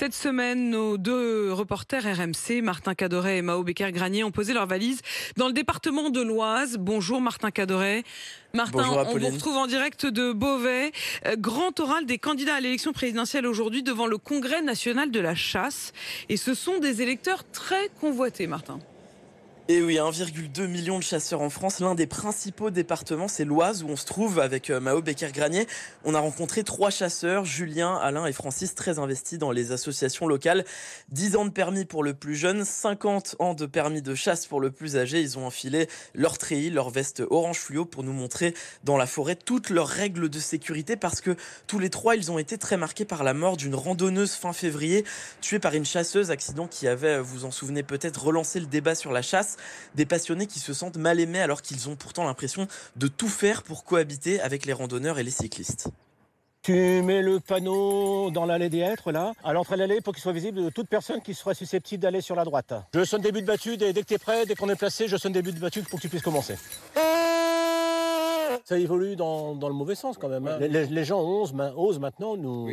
Cette semaine, nos deux reporters RMC, Martin Cadoret et Mao Becker-Granier, ont posé leurs valises dans le département de l'Oise. Bonjour Martin Cadoret. Martin, Bonjour on Apolline. vous retrouve en direct de Beauvais. Grand oral des candidats à l'élection présidentielle aujourd'hui devant le Congrès national de la chasse. Et ce sont des électeurs très convoités, Martin. Et oui, 1,2 million de chasseurs en France. L'un des principaux départements, c'est l'Oise, où on se trouve avec Mao Becker-Granier. On a rencontré 3 chasseurs, Julien, Alain et Francis, très investis dans les associations locales. 10 ans de permis pour le plus jeune, 50 ans de permis de chasse pour le plus âgé. Ils ont enfilé leur treillis, leur veste orange fluo pour nous montrer dans la forêt toutes leurs règles de sécurité, parce que tous les 3, ils ont été très marqués par la mort d'une randonneuse fin février, tuée par une chasseuse, accident qui avait, vous en souvenez peut-être, relancé le débat sur la chasse. Des passionnés qui se sentent mal aimés alors qu'ils ont pourtant l'impression de tout faire pour cohabiter avec les randonneurs et les cyclistes. Tu mets le panneau dans l'allée des hêtres, là, à l'entrée de l'allée, pour qu'il soit visible de toute personne qui serait susceptible d'aller sur la droite. Je sonne début de battue, dès que tu es prêt, dès qu'on est placé, je sonne début de battue pour que tu puisses commencer. Ça évolue dans le mauvais sens quand même. Hein. Les gens osent maintenant nous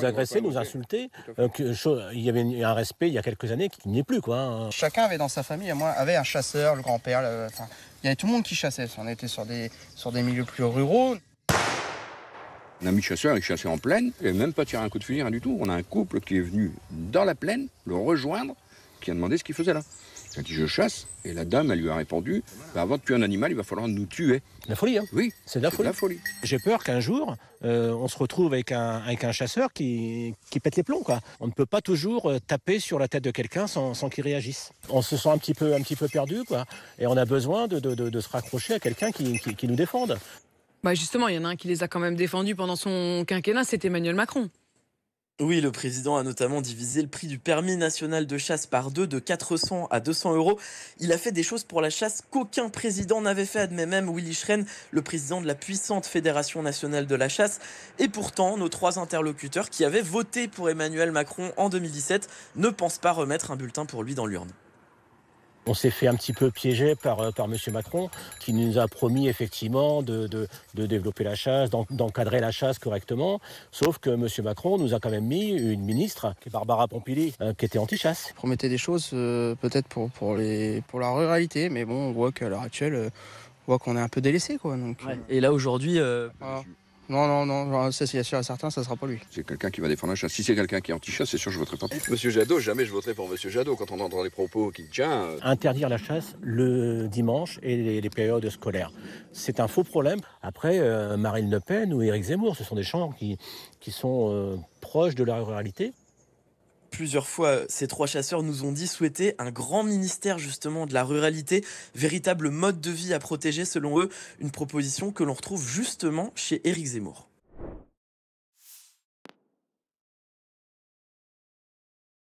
agresser, nous insulter. Il y avait un respect il y a quelques années qui n'y est plus, quoi. Hein. Chacun avait dans sa famille, moi, avait un chasseur, le grand-père. Il y avait tout le monde qui chassait. On était sur des milieux plus ruraux. Un ami chasseur, il chassait en plaine, il n'avait même pas tiré un coup de fusil, rien du tout. On a un couple qui est venu dans la plaine, le rejoindre, qui a demandé ce qu'il faisait là. Il a dit je chasse, et la dame, elle lui a répondu avant de tuer un animal, il va falloir nous tuer. La folie, hein. Oui, c'est de la folie. J'ai peur qu'un jour, on se retrouve avec un chasseur qui pète les plombs, quoi. On ne peut pas toujours taper sur la tête de quelqu'un sans qu'il réagisse. On se sent un petit peu perdu, quoi. Et on a besoin de se raccrocher à quelqu'un qui nous défende. Bah justement, il y en a un qui les a quand même défendus pendant son quinquennat, c'est Emmanuel Macron. Oui, le président a notamment divisé le prix du permis national de chasse par 2, de 400 à 200 euros. Il a fait des choses pour la chasse qu'aucun président n'avait fait, admet même Willy Schren, le président de la puissante Fédération nationale de la chasse. Et pourtant, nos 3 interlocuteurs qui avaient voté pour Emmanuel Macron en 2017 ne pensent pas remettre un bulletin pour lui dans l'urne. On s'est fait un petit peu piéger par M. Macron, qui nous a promis effectivement de développer la chasse, d'encadrer la chasse correctement. Sauf que M. Macron nous a quand même mis une ministre, qui est Barbara Pompili, qui était anti-chasse. Il promettait des choses peut-être pour la ruralité, mais bon, on voit qu'à l'heure actuelle, on voit qu'on est un peu délaissé, quoi. Donc, Et là aujourd'hui... Non, ça c'est sûr et certain, ça sera pas lui. C'est quelqu'un qui va défendre la chasse. Si c'est quelqu'un qui est anti-chasse, c'est sûr que je voterai pas. Monsieur Jadot, jamais je voterai pour Monsieur Jadot quand on entend les propos qu'il tient. Interdire la chasse le dimanche et les périodes scolaires. C'est un faux problème. Après, Marine Le Pen ou Éric Zemmour, ce sont des gens qui sont proches de la ruralité. Plusieurs fois, ces 3 chasseurs nous ont dit souhaiter un grand ministère justement de la ruralité, véritable mode de vie à protéger selon eux, une proposition que l'on retrouve justement chez Éric Zemmour.